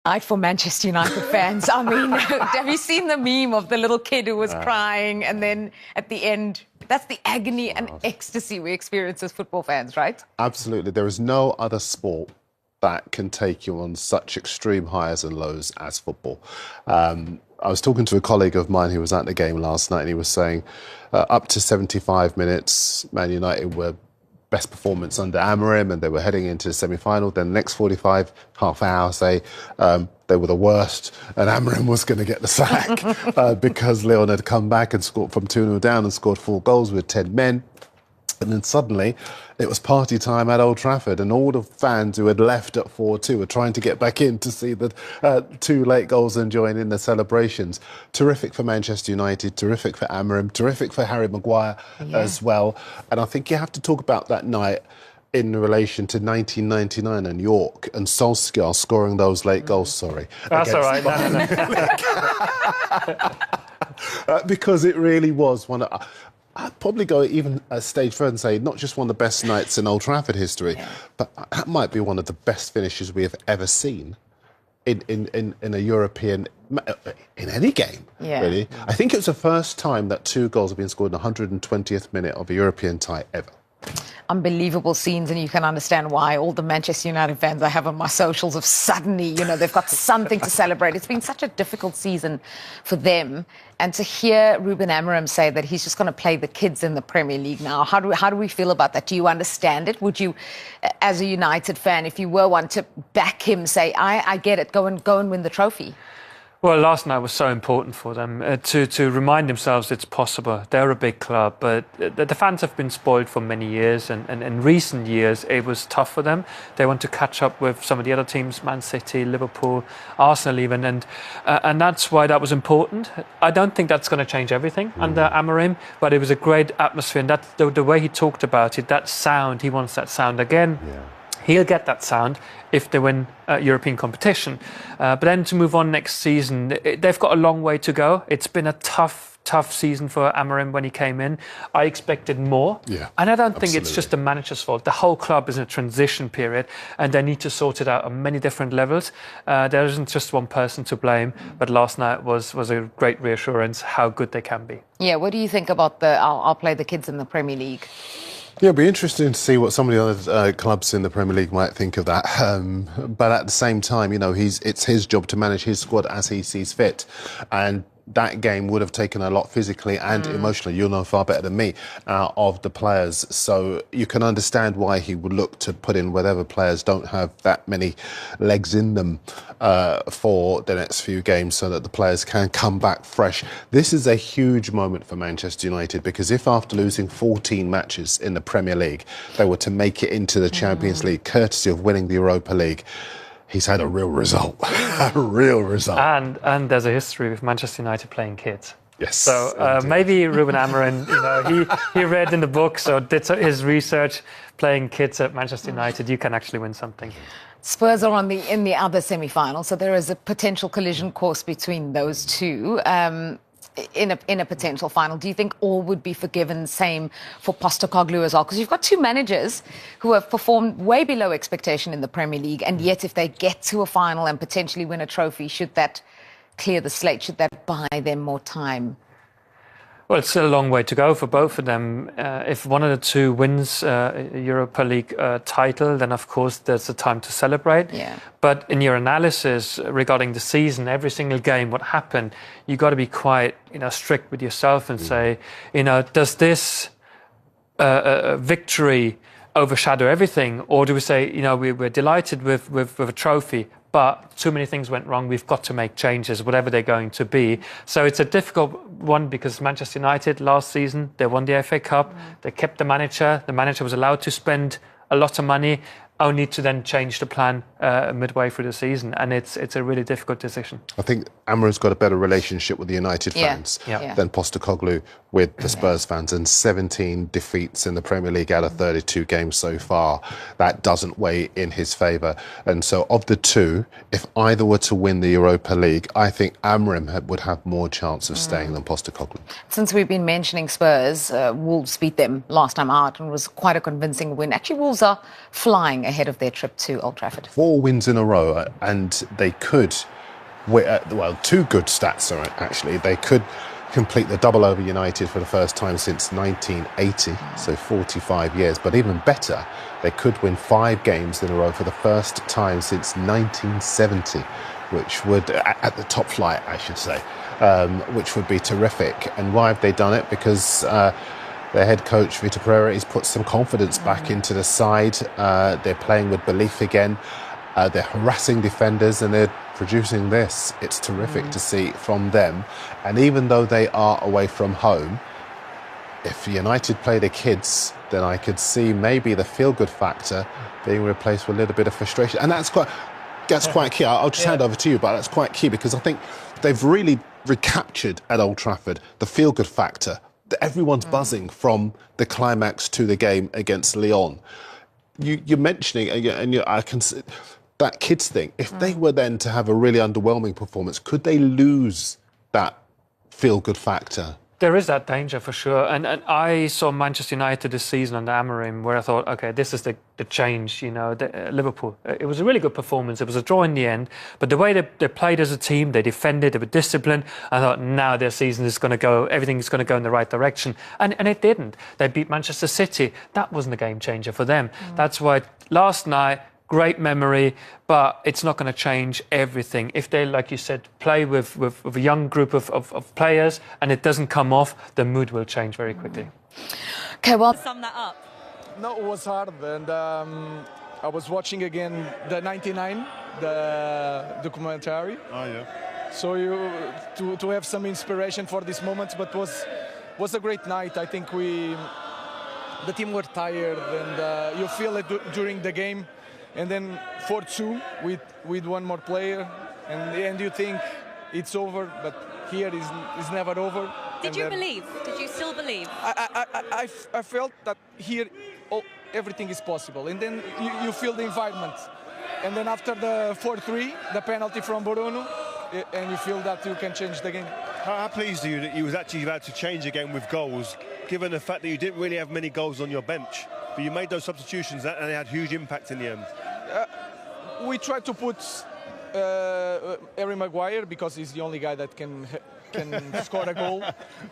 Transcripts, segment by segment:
night for Manchester United fans. I mean, have you seen the meme of the little kid who was crying and then at the end, that's the agony and ecstasy we experience as football fans, right? Absolutely. There is no other sport that can take you on such extreme highs and lows as football. I was talking to a colleague of mine who was at the game last night, and he was saying up to 75 minutes, Man United were best performance under Amorim, and they were heading into the semi-final. Then the next 45, half hour, say, they were the worst, and Amorim was going to get the sack because Leon had come back and scored from 2-0 down and scored 4 goals with 10 men. And then suddenly it was party time at Old Trafford, and all the fans who had left at 4-2 were trying to get back in to see the 2 late goals and join in the celebrations. Terrific for Manchester United, terrific for Amorim, terrific for Harry Maguire as well. And I think you have to talk about that night in relation to 1999 and York and Solskjaer scoring those late goals, sorry. That's all right. No. Because it really was one of... I'd probably go even a stage further and say not just one of the best nights in Old Trafford history, but that might be one of the best finishes we have ever seen in a European, in any game, really. I think it was the first time that 2 goals have been scored in the 120th minute of a European tie ever. Unbelievable scenes, and you can understand why all the Manchester United fans I have on my socials have suddenly, they've got something to celebrate. It's been such a difficult season for them, and to hear Ruben Amorim say that he's just going to play the kids in the Premier League now, how do we feel about that? Do you understand it? Would you, as a United fan, if you were one to back him, say, I get it, go and win the trophy? Well, last night was so important for them to remind themselves it's possible. They're a big club, but the fans have been spoiled for many years, and in recent years it was tough for them. They want to catch up with some of the other teams, Man City, Liverpool, Arsenal even, and that's why that was important. I don't think that's going to change everything under Amorim, but it was a great atmosphere, and that's the way he talked about it, that sound, he wants that sound again. Yeah. He'll get that sound if they win European competition. But then to move on next season, they've got a long way to go. It's been a tough season for Amorim when he came in. I expected more. Yeah, and I don't think it's just the manager's fault. The whole club is in a transition period, and they need to sort it out on many different levels. There isn't just one person to blame, but last night was a great reassurance how good they can be. Yeah, what do you think about I'll play the kids in the Premier League? Yeah, it'll be interesting to see what some of the other clubs in the Premier League might think of that. But at the same time, it's his job to manage his squad as he sees fit. And that game would have taken a lot physically and emotionally, you'll know far better than me, of the players. So you can understand why he would look to put in whatever players don't have that many legs in them for the next few games so that the players can come back fresh. This is a huge moment for Manchester United, because if after losing 14 matches in the Premier League, they were to make it into the Champions League, courtesy of winning the Europa League, he's had a real result, a real result. And there's a history with Manchester United playing kids. Yes. So maybe Ruben Amorim, he read in the books or did his research, playing kids at Manchester United, you can actually win something. Spurs are in the other semi-final, so there is a potential collision course between those two. In a potential final, do you think all would be forgiven? Same for Postecoglou as well, because you've got 2 managers who have performed way below expectation in the Premier League, and yet if they get to a final and potentially win a trophy, should that clear the slate? Should that buy them more time? Well, it's still a long way to go for both of them. If one of the 2 wins a Europa League title, then of course there's a time to celebrate. Yeah. But in your analysis regarding the season, every single game, what happened, you got to be quite, strict with yourself and say, does this victory overshadow everything, or do we say, we're delighted with a trophy, but too many things went wrong, we've got to make changes, whatever they're going to be. So it's a difficult one, because Manchester United last season, they won the FA Cup, they kept the manager was allowed to spend a lot of money, only to then change the plan midway through the season, and it's a really difficult decision. I think Amorim's got a better relationship with the United fans than Postecoglou with the Spurs fans, and 17 defeats in the Premier League out of 32 games so far. That doesn't weigh in his favour. And so of the 2, if either were to win the Europa League, I think Amorim would have more chance of staying than Postecoglou. Since we've been mentioning Spurs, Wolves beat them last time out and was quite a convincing win. Actually, Wolves are flying ahead of their trip to Old Trafford. 4 wins in a row, and they could, well, 2 good stats are actually. They could complete the double over United for the first time since 1980, so 45 years. But even better, they could win 5 games in a row for the first time since 1970, which would, at the top flight, I should say, which would be terrific. And why have they done it? Because their head coach, Vitor Pereira, has put some confidence back into the side. They're playing with belief again. They're harassing defenders and they're producing this. It's terrific to see from them. And even though they are away from home, if United play the kids, then I could see maybe the feel-good factor being replaced with a little bit of frustration. And that's quite key. I'll just hand over to you, but that's quite key because I think they've really recaptured at Old Trafford the feel-good factor. Everyone's buzzing from the climax to the game against Lyon. You're mentioning, and I can see that kids thing. If they were then to have a really underwhelming performance, could they lose that feel-good factor? There is that danger for sure. And I saw Manchester United this season under Amorim where I thought, OK, this is the change, you know, Liverpool. It was a really good performance. It was a draw in the end. But the way they played as a team, they defended, they were disciplined. I thought now their season is going to go, everything's going to go in the right direction. And it didn't. They beat Manchester City. That wasn't a game changer for them. That's why last night, great memory, but it's not going to change everything. If they, like you said, play with a young group of players and it doesn't come off, the mood will change very quickly. Okay, well, Sum that up. No, it was hard, and I was watching again the 99, the documentary. Oh yeah. So to have some inspiration for this moment, but was a great night. I think the team were tired, and you feel it during the game. And then 4-2 with one more player, and you think it's over, but here is never over. Did you believe? Did you still believe? I felt that here everything is possible, and then you feel the environment. And then after the 4-3, the penalty from Bruno, and you feel that you can change the game. How pleased are you that you was actually about to change the game with goals, given the fact that you didn't really have many goals on your bench, but you made those substitutions and they had huge impact in the end? We tried to put Harry Maguire because he's the only guy that can score a goal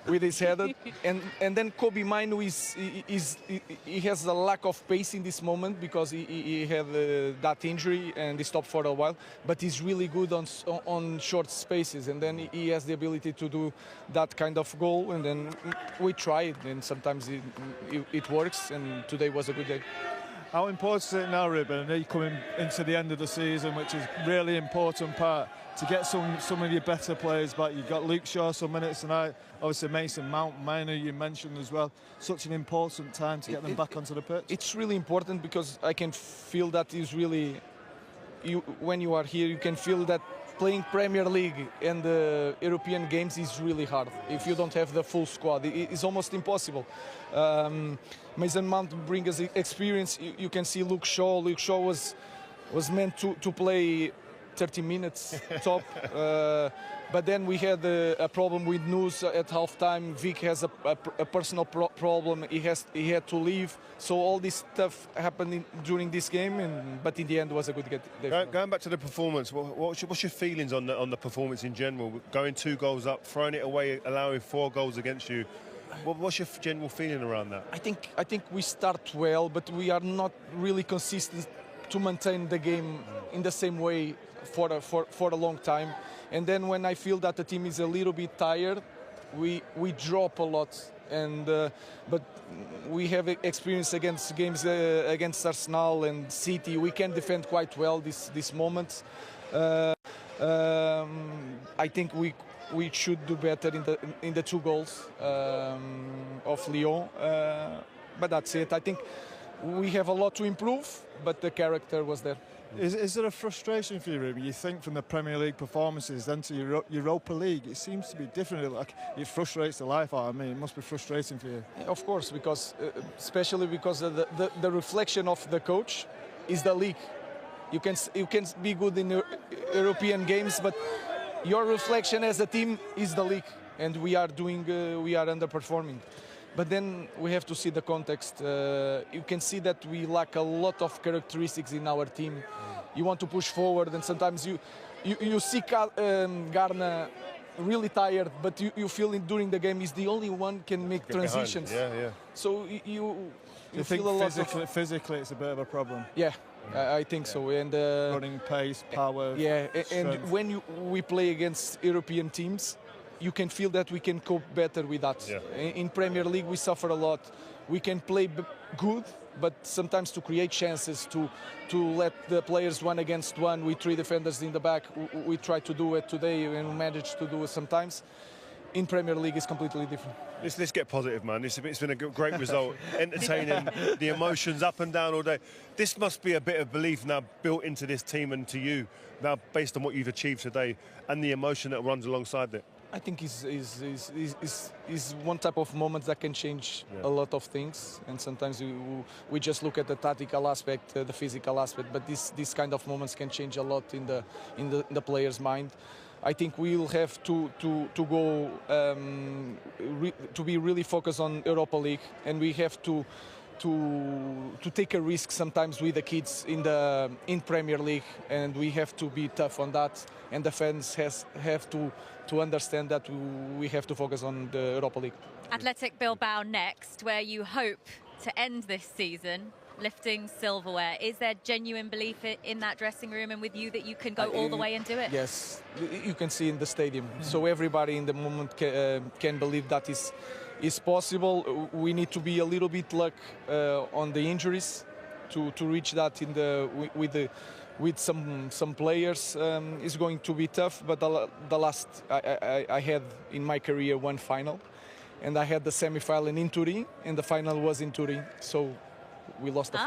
with his header, and then Kobe Mino he has a lack of pace in this moment because he had that injury and he stopped for a while, but he's really good on short spaces, and then he has the ability to do that kind of goal, and then we try it, and sometimes it works, and today was a good day. How important is it now, Ruben? I know you're coming into the end of the season, which is really important part to get some of your better players back. You've got Luke Shaw some minutes tonight, obviously Mason Mount, Mino you mentioned as well. Such an important time to get them back onto the pitch. It's really important because I can feel that is really, when you are here, you can feel that playing Premier League and the European games is really hard. If you don't have the full squad, it's almost impossible. Mason Mount brings us experience. You can see Luke Shaw. Luke Shaw was meant to play 30 minutes top. But then we had a problem with Nunes at halftime. Vic has a personal problem. He had to leave. So all this stuff happened during this game. But in the end, it was a good day. Going back to the performance, what's your feelings on the performance in general? Going 2 goals up, throwing it away, allowing 4 goals against you. What's your general feeling around that? I think we start well, but we are not really consistent to maintain the game in the same way for a long time. And then when I feel that the team is a little bit tired, we drop a lot. And but we have experience against games against Arsenal and City. We can defend quite well this moment. I think we should do better in the 2 goals of Lyon. But that's it. I think we have a lot to improve, but the character was there. Is there a frustration for you, Ruben? You think from the Premier League performances then to Europa League, it seems to be different. Like it frustrates the life out of me. It must be frustrating for you. Of course, because especially because of the reflection of the coach is the league. You can be good in European games, but your reflection as a team is the league, and we are underperforming. But then we have to see the context. You can see that we lack a lot of characteristics in our team. You want to push forward, and sometimes you see Garner really tired, but you feel during the game he's the only one can make transitions. Yeah. So you think feel a lot of physically it's a bit of a problem? Yeah, I think so. And running pace, power. Yeah, and strength. when we play against European teams, you can feel that we can cope better with that. Yeah. In Premier League, we suffer a lot. We can play good, but sometimes to create chances, to let the players one against one, with three defenders in the back, we try to do it today and we manage to do it sometimes. In Premier League, it's completely different. Let's get positive, man. It's been a great result, entertaining, the emotions up and down all day. This must be a bit of belief now built into this team and to you now, based on what you've achieved today and the emotion that runs alongside it. I think is one type of moment that can change a lot of things, and sometimes we just look at the tactical aspect, the physical aspect, but this kind of moments can change a lot in the player's mind. I think we'll have to go to be really focused on Europa League, and we have to take a risk sometimes with the kids in Premier League, and we have to be tough on that, and the fans have to understand that we have to focus on the Europa League. Athletic Bilbao next, where you hope to end this season lifting silverware. Is there genuine belief in that dressing room and with you that you can go all the way and do it? Yes, you can see in the stadium. So everybody in the moment can believe that is possible. We need to be a little bit luck on the injuries to reach that with some players. Is going to be tough. But the last I had in my career one final, and I had the semi-final in Turin, and the final was in Turin. So we lost the final.